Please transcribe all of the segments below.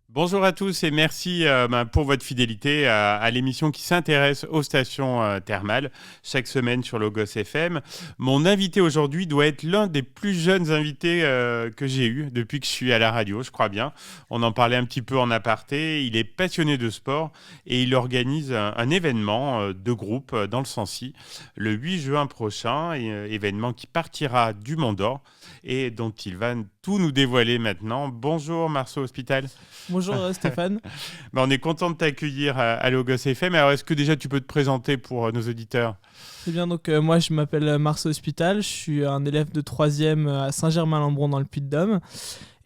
Bonjour à tous et merci pour votre fidélité à l'émission qui s'intéresse aux stations thermales chaque semaine sur Logos FM. Mon invité aujourd'hui doit être l'un des plus jeunes invités que j'ai eu depuis que je suis à la radio, je crois bien. On en parlait un petit peu en aparté. Il est passionné de sport et il organise un événement de groupe dans le Sancy le 8 juin prochain, événement qui partira du Mont d'Or et dont il va tout nous dévoiler maintenant. Bonjour Marceau Hospital. Bonjour Stéphane. On est content de t'accueillir à Logos FM. Alors, est-ce que déjà tu peux te présenter pour nos auditeurs ? Très bien, donc moi je m'appelle Marceau Hospital, je suis un élève de 3e à Saint-Germain-Lembron dans le Puy-de-Dôme.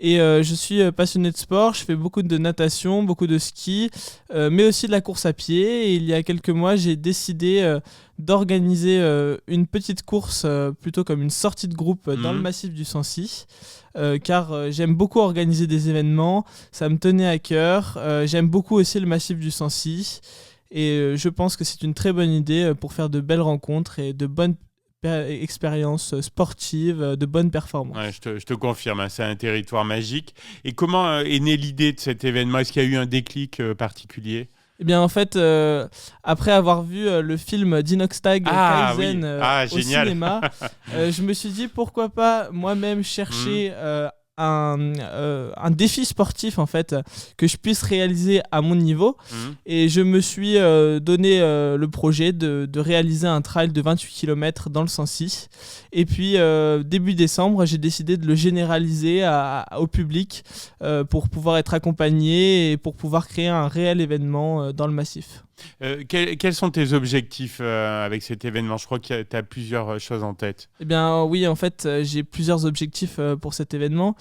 Et je suis passionné de sport, je fais beaucoup de natation, beaucoup de ski, mais aussi de la course à pied. Et il y a quelques mois, j'ai décidé d'organiser une petite course, plutôt comme une sortie de groupe dans le massif du Sancy. Car j'aime beaucoup organiser des événements, ça me tenait à cœur. J'aime beaucoup aussi le massif du Sancy. Et je pense que c'est une très bonne idée pour faire de belles rencontres et de bonnes expériences sportives, de bonnes performances. Ouais, je te confirme, c'est un territoire magique. Et comment est née l'idée de cet événement ? Est-ce qu'il y a eu un déclic particulier ? Eh bien, en fait, après avoir vu le film d'Inoxtag Kaizen au cinéma, je me suis dit pourquoi pas moi-même chercher un défi sportif en fait que je puisse réaliser à mon niveau. Et je me suis donné le projet de réaliser un trail de 28 km dans le Sancy. Et puis début décembre, j'ai décidé de le généraliser au public pour pouvoir être accompagné et pour pouvoir créer un réel événement dans le massif. Quels sont tes objectifs avec cet événement ? Je crois que tu as plusieurs choses en tête. Eh bien oui, en fait, j'ai plusieurs objectifs pour cet événement.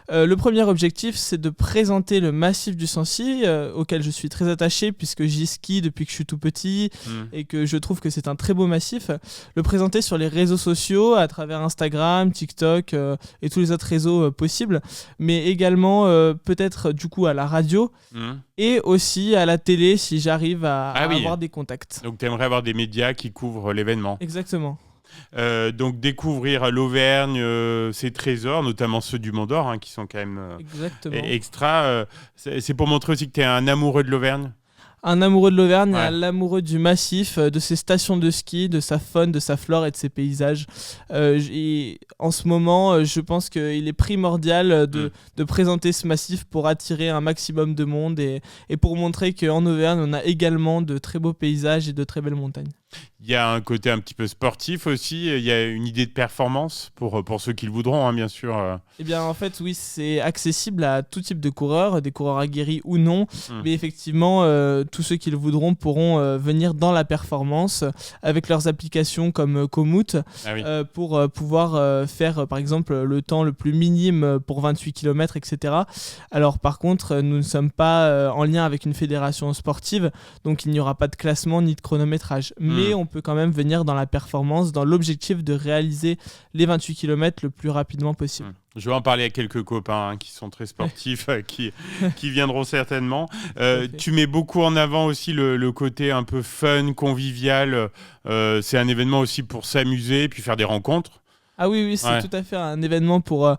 Le premier objectif, c'est de présenter le massif du Sancy, auquel je suis très attaché puisque j'y skie depuis que je suis tout petit et que je trouve que c'est un très beau massif. Le présenter sur les réseaux sociaux, à travers Instagram, TikTok et tous les autres réseaux possibles, mais également peut-être du coup à la radio et aussi à la télé si j'arrive à avoir des contacts. Donc tu aimerais avoir des médias qui couvrent l'événement. Exactement. Donc découvrir l'Auvergne, ses trésors, notamment ceux du Mont d'Or, qui sont quand même extra. C'est pour montrer aussi que tu es un amoureux de l'Auvergne. Un amoureux de l'Auvergne, l'amoureux du massif, de ses stations de ski, de sa faune, de sa flore et de ses paysages. En ce moment, je pense qu'il est primordial de présenter ce massif pour attirer un maximum de monde et pour montrer qu'en Auvergne, on a également de très beaux paysages et de très belles montagnes. Il y a un côté un petit peu sportif aussi, il y a une idée de performance pour ceux qui le voudront, bien sûr. Eh bien, en fait, oui, c'est accessible à tout type de coureurs, des coureurs aguerris ou non, mais effectivement, tous ceux qui le voudront pourront venir dans la performance avec leurs applications comme Komoot pour pouvoir faire, par exemple, le temps le plus minime pour 28 km, etc. Alors, par contre, nous ne sommes pas en lien avec une fédération sportive, donc il n'y aura pas de classement ni de chronométrage. Mais on peut quand même venir dans la performance, dans l'objectif de réaliser les 28 km le plus rapidement possible. Je vais en parler à quelques copains qui sont très sportifs, qui viendront certainement. Tu mets beaucoup en avant aussi le côté un peu fun, convivial. C'est un événement aussi pour s'amuser et puis faire des rencontres. Ah oui, c'est tout à fait un événement pour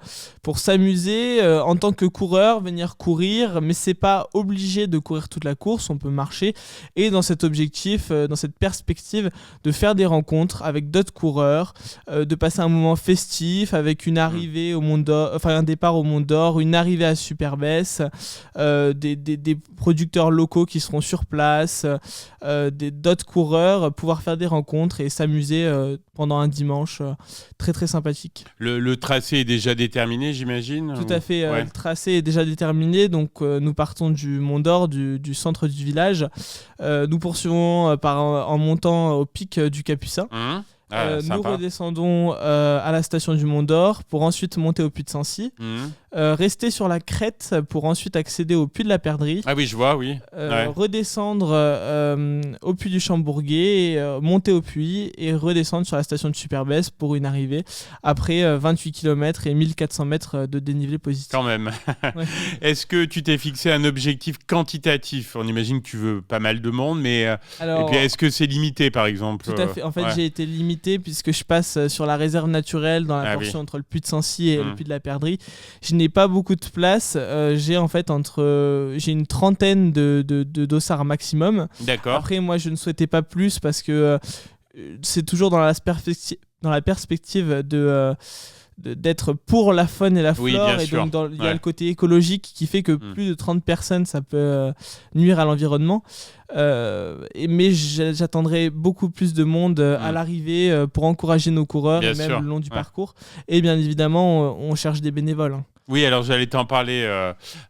s'amuser en tant que coureur, venir courir, mais c'est pas obligé de courir toute la course, on peut marcher. Et dans cet objectif, dans cette perspective de faire des rencontres avec d'autres coureurs, de passer un moment festif avec une arrivée au Mont d'Or, enfin un départ au Mont d'Or, une arrivée à Superbès, des producteurs locaux qui seront sur place, d'autres coureurs, pouvoir faire des rencontres et s'amuser pendant un dimanche très très sympathique. Le tracé est déjà déterminé, j'imagine ? Tout à fait, le tracé est déjà déterminé, donc nous partons du Mont d'Or, du centre du village. Nous poursuivons en montant au pic du Capucin. Nous redescendons à la station du Mont d'Or pour ensuite monter au puy de Sancy, rester sur la crête pour ensuite accéder au puy de la Perdrix. Ah oui, je vois, oui. Redescendre au puy du Chambourguet, monter au puy et redescendre sur la station de Superbès pour une arrivée après 28 km et 1400 mètres de dénivelé positif. Quand même. Est-ce que tu t'es fixé un objectif quantitatif ? On imagine que tu veux pas mal de monde, mais et puis, est-ce que c'est limité par exemple ? Tout à fait. En fait, j'ai été limité puisque je passe sur la réserve naturelle dans la portion entre le puy de Sancy et le puy de la Perdrix. Je n'ai n'ai pas beaucoup de place, j'ai en fait j'ai une trentaine de dossards maximum. D'accord. Après, moi, je ne souhaitais pas plus parce que c'est toujours dans la perspective d'être pour la faune et la flore, Oui, bien et sûr. donc il y a le côté écologique qui fait que plus de 30 personnes, ça peut nuire à l'environnement. Mais j'attendrai beaucoup plus de monde à l'arrivée pour encourager nos coureurs, bien et même sûr. le long du parcours. Et bien évidemment, on cherche des bénévoles. Hein. Oui, alors j'allais t'en parler.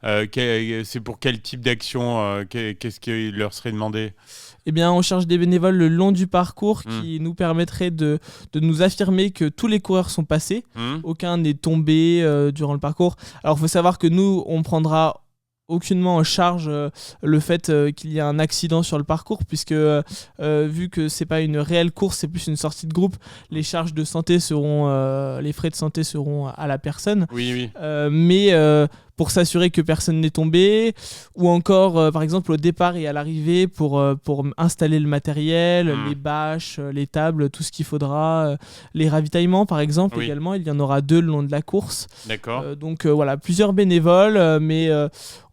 C'est pour quel type d'action qu'est-ce qui leur serait demandé? Eh bien, on cherche des bénévoles le long du parcours qui nous permettraient de nous affirmer que tous les coureurs sont passés. Aucun n'est tombé durant le parcours. Alors, il faut savoir que nous, on prendra aucunement en charge le fait qu'il y ait un accident sur le parcours, puisque vu que c'est pas une réelle course, c'est plus une sortie de groupe, les charges de santé les frais de santé seront à la personne. Oui. Mais pour s'assurer que personne n'est tombé, ou encore par exemple au départ et à l'arrivée pour installer le matériel, les bâches, les tables, tout ce qu'il faudra, les ravitaillements par exemple également, il y en aura 2 le long de la course. D'accord. Donc voilà, plusieurs bénévoles, mais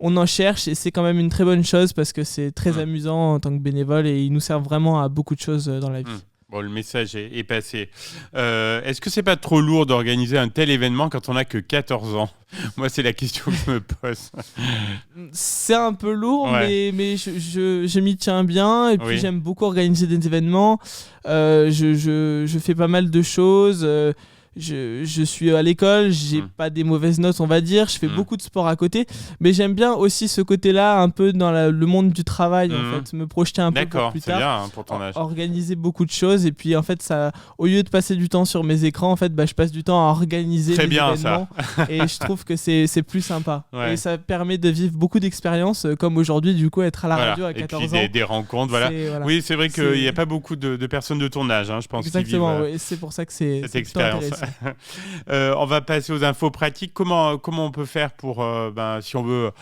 on en cherche, et c'est quand même une très bonne chose parce que c'est très amusant en tant que bénévole, et ils nous servent vraiment à beaucoup de choses dans la vie. Bon, le message est passé. Est-ce que c'est pas trop lourd d'organiser un tel événement quand on n'a que 14 ans? Moi, c'est la question que je me pose. C'est un peu lourd, mais je m'y tiens bien. Et puis, j'aime beaucoup organiser des événements. Je fais pas mal de choses. Je suis à l'école, j'ai pas des mauvaises notes, on va dire. Je fais beaucoup de sport à côté, mais j'aime bien aussi ce côté-là, un peu dans le monde du travail, en fait, me projeter un peu pour plus tard. D'accord, c'est bien pour ton âge. Organiser beaucoup de choses, et puis en fait, ça, au lieu de passer du temps sur mes écrans, en fait, je passe du temps à organiser des événements. Et je trouve que c'est plus sympa. Et ça permet de vivre beaucoup d'expériences, comme aujourd'hui, du coup, être à la radio à 14 ans. Et puis des rencontres, voilà. Oui, c'est vrai qu'il n'y a pas beaucoup de personnes de ton âge, je pense. Exactement, oui. C'est pour ça que c'est cette expérience. On va passer aux infos pratiques. Comment on peut faire pour, si on veut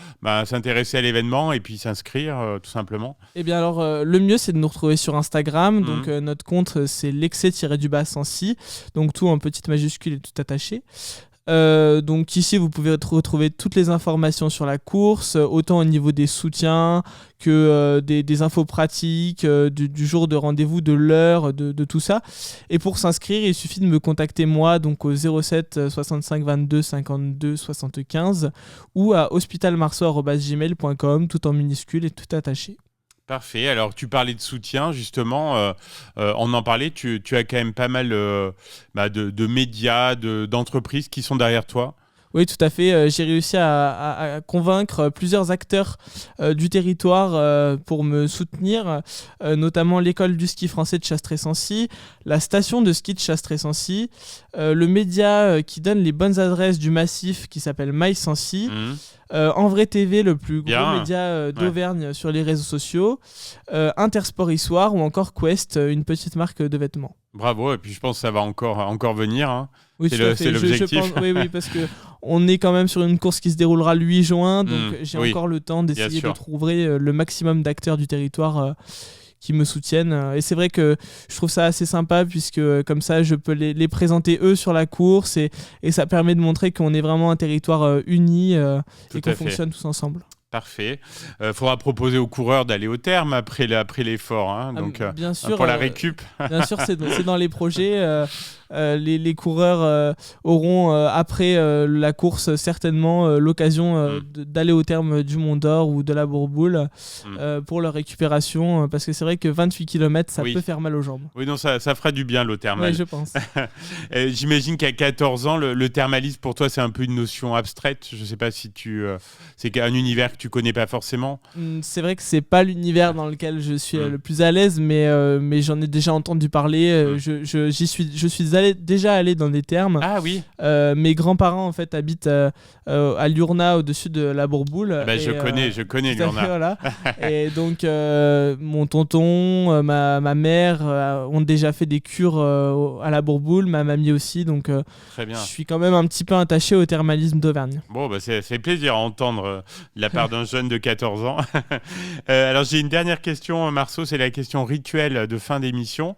s'intéresser à l'événement et puis s'inscrire, tout simplement? Eh bien alors, le mieux, c'est de nous retrouver sur Instagram. Donc notre compte, c'est l'excès-du-bas-Sancy. Donc tout en petite majuscule et tout attaché. Donc ici vous pouvez retrouver toutes les informations sur la course, autant au niveau des soutiens que des infos pratiques, du jour de rendez-vous, de l'heure, de tout ça. Et pour s'inscrire, il suffit de me contacter moi, donc au 07 65 22 52 75, ou à hospitalmarceau@gmail.com, tout en minuscule et tout attaché. Parfait. Alors, tu parlais de soutien, justement. On en parlait. Tu as quand même pas mal de médias, d'entreprises qui sont derrière toi. Oui, tout à fait. J'ai réussi à convaincre plusieurs acteurs du territoire pour me soutenir, notamment l'école du ski français de Chastré-Sancy, la station de ski de Chastré-Sancy, le média qui donne les bonnes adresses du massif qui s'appelle MySancy. En Vrai TV, le plus gros média d'Auvergne sur les réseaux sociaux, Intersport Histoire, ou encore Quest, une petite marque de vêtements. Bravo, et puis je pense que ça va encore venir. Oui, c'est l'objectif. Oui, parce qu'on est quand même sur une course qui se déroulera le 8 juin, donc j'ai encore le temps d'essayer de trouver le maximum d'acteurs du territoire qui me soutiennent. Et c'est vrai que je trouve ça assez sympa, puisque comme ça, je peux les présenter eux sur la course, et ça permet de montrer qu'on est vraiment un territoire uni et qu'on fonctionne tous ensemble. Parfait. Faudra proposer aux coureurs d'aller au terme après l'effort, donc bien sûr, pour la récup. Bien sûr, c'est dans les projets. Les coureurs auront après la course certainement l'occasion d'aller au terme du Mont d'Or ou de la Bourboule pour leur récupération, parce que c'est vrai que 28 km, ça peut faire mal aux jambes. Oui, non, ça fera du bien, le thermal. Oui, je pense. J'imagine qu'à 14 ans, le thermalisme pour toi, c'est un peu une notion abstraite. Je ne sais pas si c'est un univers que tu connais pas forcément. C'est vrai que c'est pas l'univers dans lequel je suis le plus à l'aise, mais j'en ai déjà entendu parler. Je suis déjà allé dans des thermes. Ah oui. Mes grands-parents en fait habitent à Lurna, au-dessus de la Bourboule. Je connais Lurna. Voilà. Et donc mon tonton, ma mère ont déjà fait des cures à la Bourboule, ma mamie aussi. Donc très bien. Je suis quand même un petit peu attaché au thermalisme d'Auvergne. Bon, ça fait plaisir à entendre de la part d'un jeune de 14 ans. Alors j'ai une dernière question, Marceau, c'est la question rituelle de fin d'émission.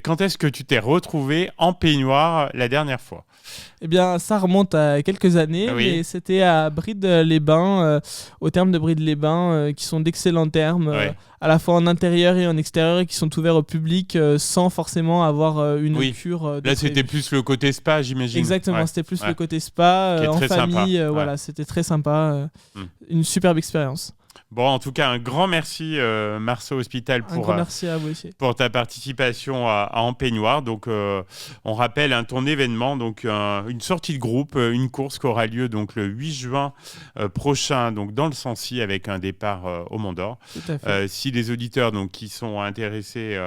Quand est-ce que tu t'es retrouvé retrouvé en peignoir la dernière fois? Eh bien, ça remonte à quelques années, mais c'était à Brides-les-Bains, au terme de Brides-les-Bains, qui sont d'excellents termes, à la fois en intérieur et en extérieur, et qui sont ouverts au public sans forcément avoir une cure. Là, c'était plus le côté spa, j'imagine. Exactement, c'était plus le côté spa, en famille. Voilà, c'était très sympa. Une superbe expérience. Bon, en tout cas, un grand merci, Marceau Hospital, merci à vous aussi. pour ta participation à En Peignoir. Donc, on rappelle ton événement, donc une sortie de groupe, une course qui aura lieu donc, le 8 juin prochain donc, dans le Sancy avec un départ au Mont d'Or. Tout à fait. Si les auditeurs donc, qui sont intéressés,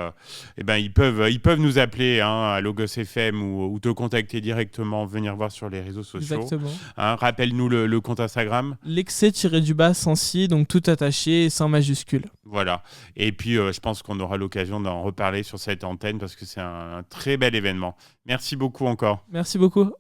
ils peuvent nous appeler à Logos FM ou te contacter directement, venir voir sur les réseaux sociaux. Exactement. Rappelle-nous le compte Instagram. L'excès-du-bas Sancy, donc tout attaché et sans majuscule. Voilà. Et puis, je pense qu'on aura l'occasion d'en reparler sur cette antenne parce que c'est un très bel événement. Merci beaucoup encore. Merci beaucoup.